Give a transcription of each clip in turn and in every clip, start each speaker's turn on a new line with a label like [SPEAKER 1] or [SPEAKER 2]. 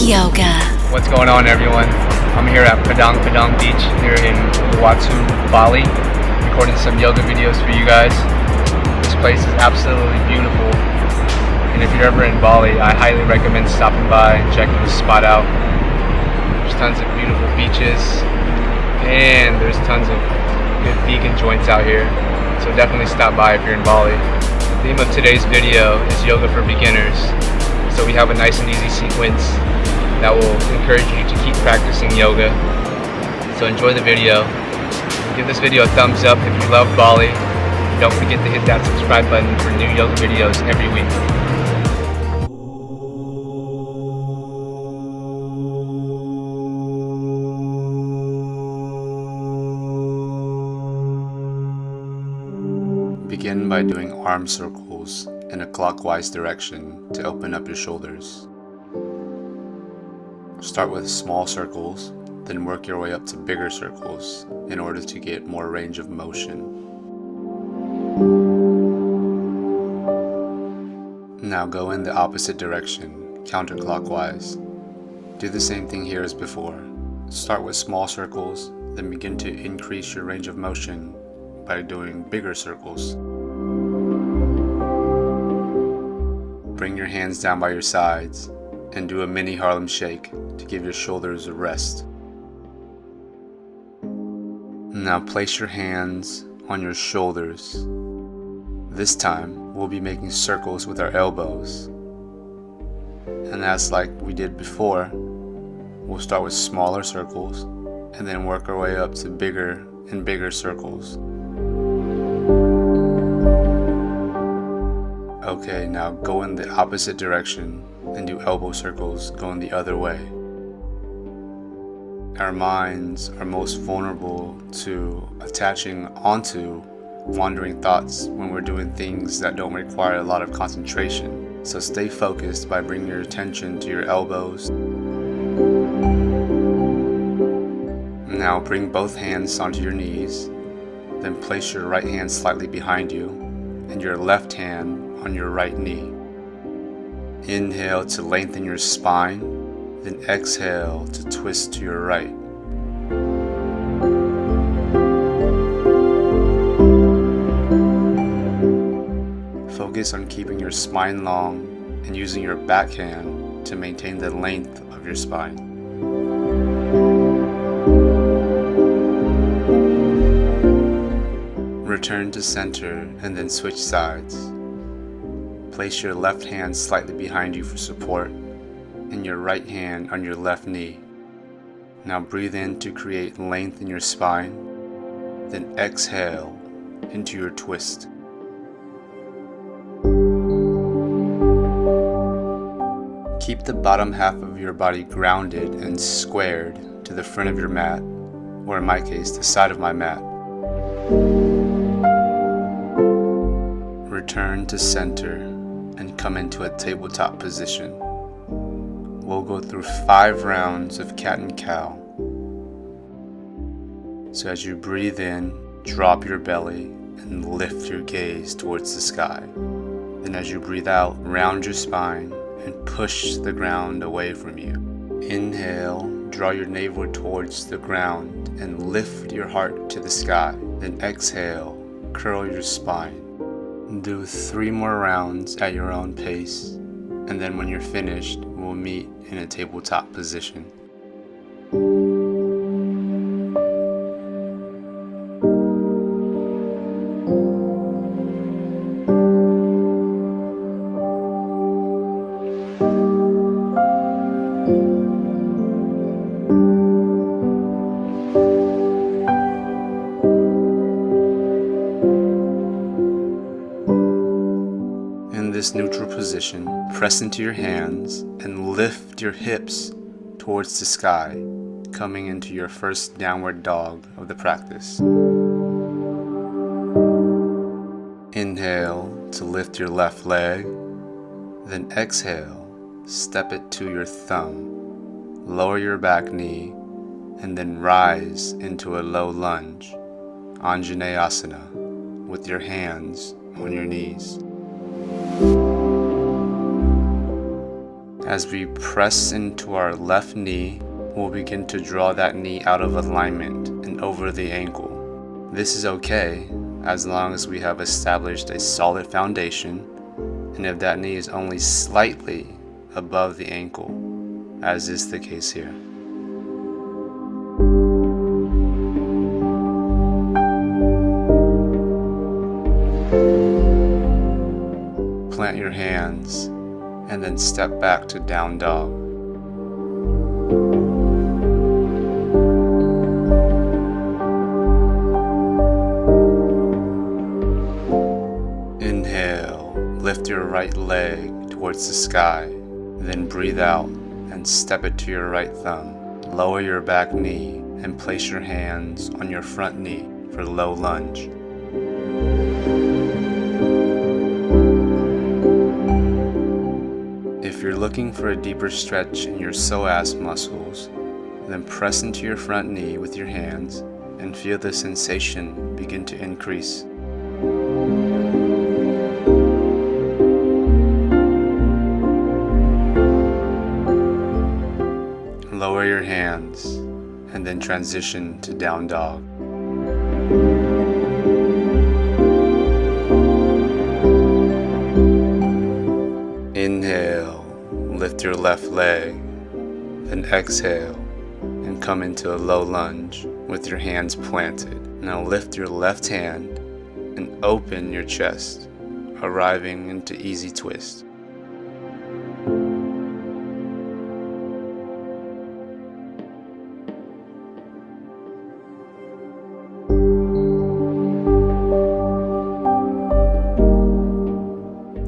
[SPEAKER 1] yoga.
[SPEAKER 2] What's going on, everyone? I'm here at Padang Beach here in Uluwatu, Bali, recording some yoga videos for you guys. This place is absolutely beautiful, and if you're ever in Bali, I highly recommend stopping by and checking this spot out. There's tons of beautiful beaches, and there's tons of good vegan joints out here, so definitely stop by if you're in Bali. The theme of today's video is yoga for beginners, so we have a nice and easy sequence that will encourage you to keep practicing yoga. So enjoy the video. Give this video a thumbs up if you love Bali. Don't forget to hit that subscribe button for new yoga videos every week.
[SPEAKER 3] Begin by doing arm circles in a clockwise direction to open up your shoulders. Start with small circles, then work your way up to bigger circles in order to get more range of motion. Now go in the opposite direction, counterclockwise. Do the same thing here as before. Start with small circles, then begin to increase your range of motion by doing bigger circles. Bring your hands down by your sides and do a mini Harlem shake to give your shoulders a rest. Now place your hands on your shoulders. This time we'll be making circles with our elbows. And that's like we did before. We'll start with smaller circles and then work our way up to bigger and bigger circles. Okay, now go in the opposite direction and do elbow circles going the other way. Our minds are most vulnerable to attaching onto wandering thoughts when we're doing things that don't require a lot of concentration. So stay focused by bringing your attention to your elbows. Now bring both hands onto your knees, then place your right hand slightly behind you and your left hand on your right knee. Inhale to lengthen your spine, then exhale to twist to your right. Focus on keeping your spine long and using your back hand to maintain the length of your spine. Return to center and then switch sides. Place your left hand slightly behind you for support and your right hand on your left knee. Now breathe in to create length in your spine, then exhale into your twist. Keep the bottom half of your body grounded and squared to the front of your mat, or in my case, the side of my mat. Return to center and come into a tabletop position. We'll go through 5 rounds of cat and cow. So as you breathe in, drop your belly and lift your gaze towards the sky. Then as you breathe out, round your spine and push the ground away from you. Inhale, draw your navel towards the ground and lift your heart to the sky. Then exhale, curl your spine. Do 3 more rounds at your own pace, and then when you're finished, we'll meet in a tabletop position. In this neutral position, press into your hands and lift your hips towards the sky, coming into your first downward dog of the practice. Inhale to lift your left leg, then exhale, step it to your thumb, lower your back knee, and then rise into a low lunge, Anjaneyasana, with your hands on your knees. As we press into our left knee, we'll begin to draw that knee out of alignment and over the ankle. This is okay as long as we have established a solid foundation, and if that knee is only slightly above the ankle, as is the case here. Plant your hands and then step back to down dog. Inhale, lift your right leg towards the sky, then breathe out and step it to your right thumb. Lower your back knee and place your hands on your front knee for low lunge. If you're looking for a deeper stretch in your psoas muscles, then press into your front knee with your hands and feel the sensation begin to increase. Lower your hands and then transition to down dog. Inhale, lift your left leg, then exhale and come into a low lunge with your hands planted. Now lift your left hand and open your chest, arriving into easy twist.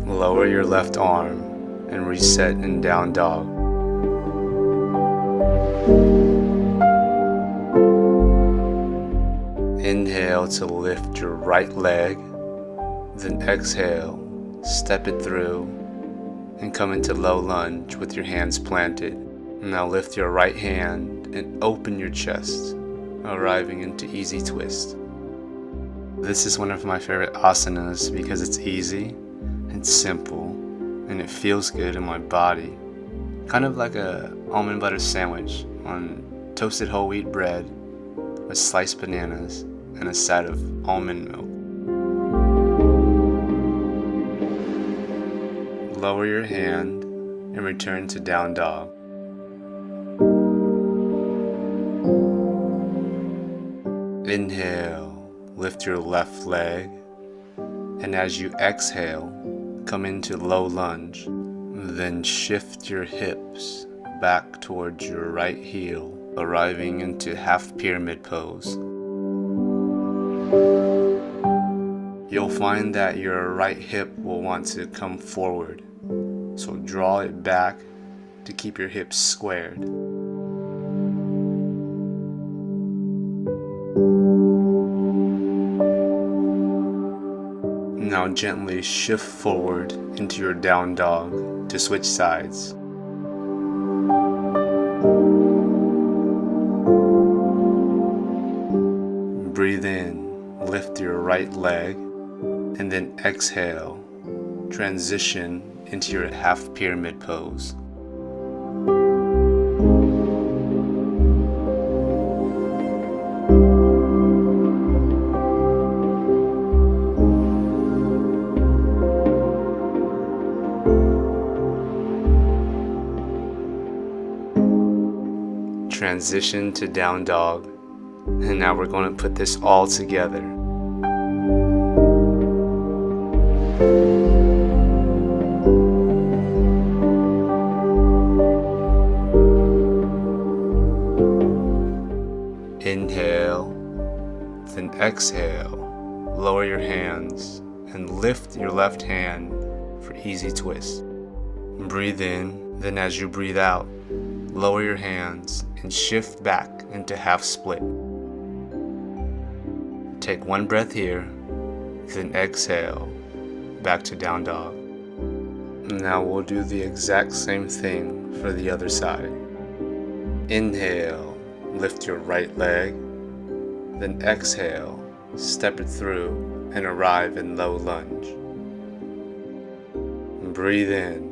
[SPEAKER 3] Lower your left arm and reset in down dog. Inhale to lift your right leg, then exhale, step it through, and come into low lunge with your hands planted. Now lift your right hand and open your chest, arriving into easy twist. This is one of my favorite asanas because it's easy, it's simple, and it feels good in my body. Kind of like a almond butter sandwich on toasted whole wheat bread with sliced bananas and a side of almond milk. Lower your hand and return to down dog. Inhale, lift your left leg, and as you exhale, come into low lunge. Then shift your hips back towards your right heel, arriving into half pyramid pose. You'll find that your right hip will want to come forward, so draw it back to keep your hips squared. Now gently shift forward into your down dog to switch sides. Breathe in, lift your right leg, and then exhale, transition into your half pyramid pose. Transition to down dog, and now we're going to put this all together. Inhale, then exhale, lower your hands and lift your left hand for easy twist. Breathe in, then as you breathe out, lower your hands and shift back into half split. Take one breath here, then exhale, back to down dog. Now we'll do the exact same thing for the other side. Inhale, lift your right leg, then exhale, step it through and arrive in low lunge. Breathe in,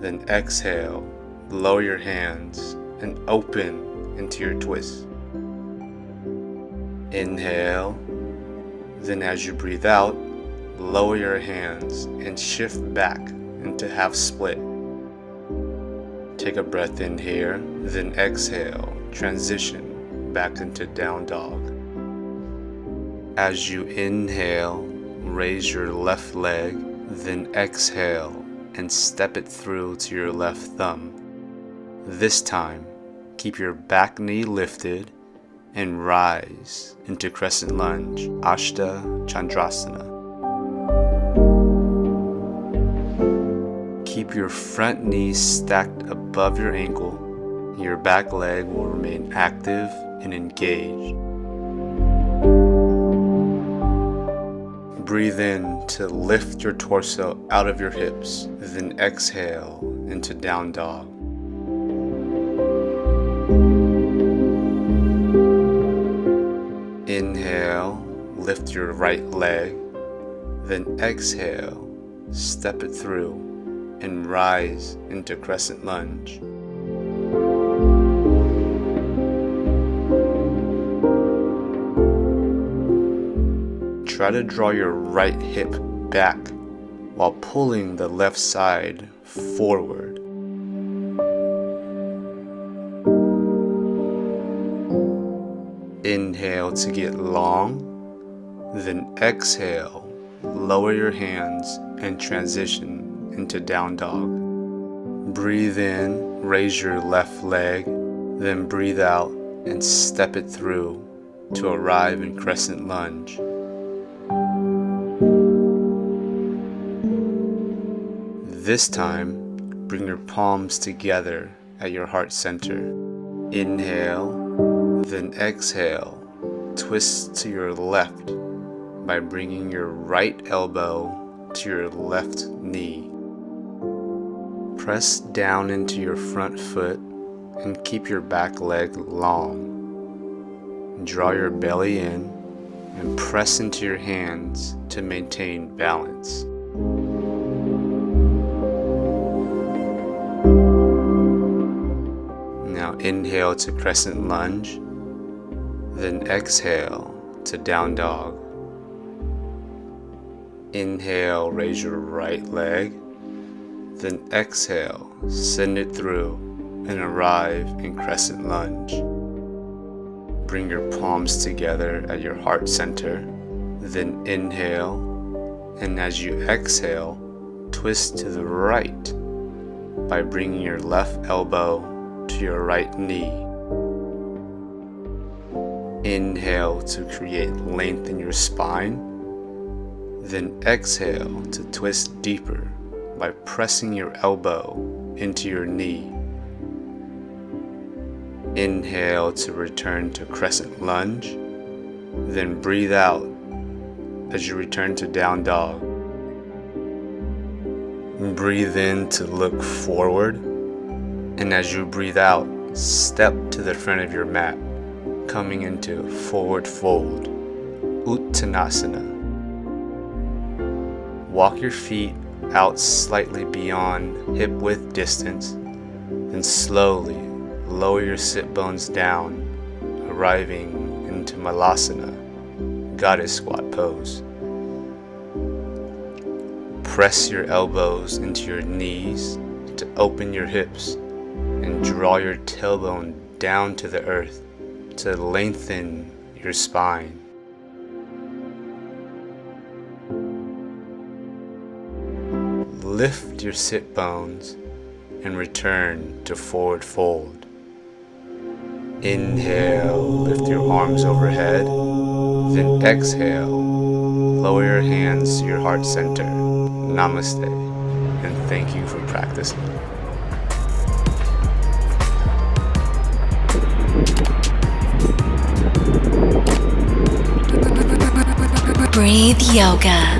[SPEAKER 3] Then exhale, lower your hands and open into your twist. Inhale, then as you breathe out, lower your hands and shift back into half split. Take a breath in here, then exhale, transition back into down dog. As you inhale, raise your left leg, then exhale and step it through to your left thumb. This time, keep your back knee lifted and rise into Crescent Lunge, Ashta Chandrasana. Keep your front knee stacked above your ankle. Your back leg will remain active and engaged. Breathe in to lift your torso out of your hips, then exhale into down dog. Inhale, lift your right leg, then exhale, step it through and rise into Crescent Lunge. Try to draw your right hip back while pulling the left side forward. Inhale to get long, then exhale, lower your hands and transition into down dog. Breathe in, raise your left leg, then breathe out and step it through to arrive in Crescent Lunge. This time, bring your palms together at your heart center. Inhale, then exhale, twist to your left by bringing your right elbow to your left knee. Press down into your front foot and keep your back leg long. Draw your belly in and press into your hands to maintain balance. Now inhale to Crescent Lunge, then exhale to down dog. Inhale, raise your right leg, then exhale, send it through and arrive in Crescent Lunge. Bring your palms together at your heart center, then inhale, and as you exhale, twist to the right by bringing your left elbow to your right knee. Inhale to create length in your spine, then exhale to twist deeper by pressing your elbow into your knee. Inhale to return to Crescent Lunge, then breathe out as you return to down dog. Breathe in to look forward, and as you breathe out, step to the front of your mat, coming into forward fold, Uttanasana. Walk your feet out slightly beyond hip width distance, then slowly lower your sit bones down, arriving into Malasana, Goddess Squat pose. Press your elbows into your knees to open your hips and draw your tailbone down to the earth to lengthen your spine. Lift your sit bones and return to forward fold. Inhale, lift your arms overhead, then exhale, lower your hands to your heart center. Namaste, and thank you for practicing.
[SPEAKER 1] Breathe Yoga.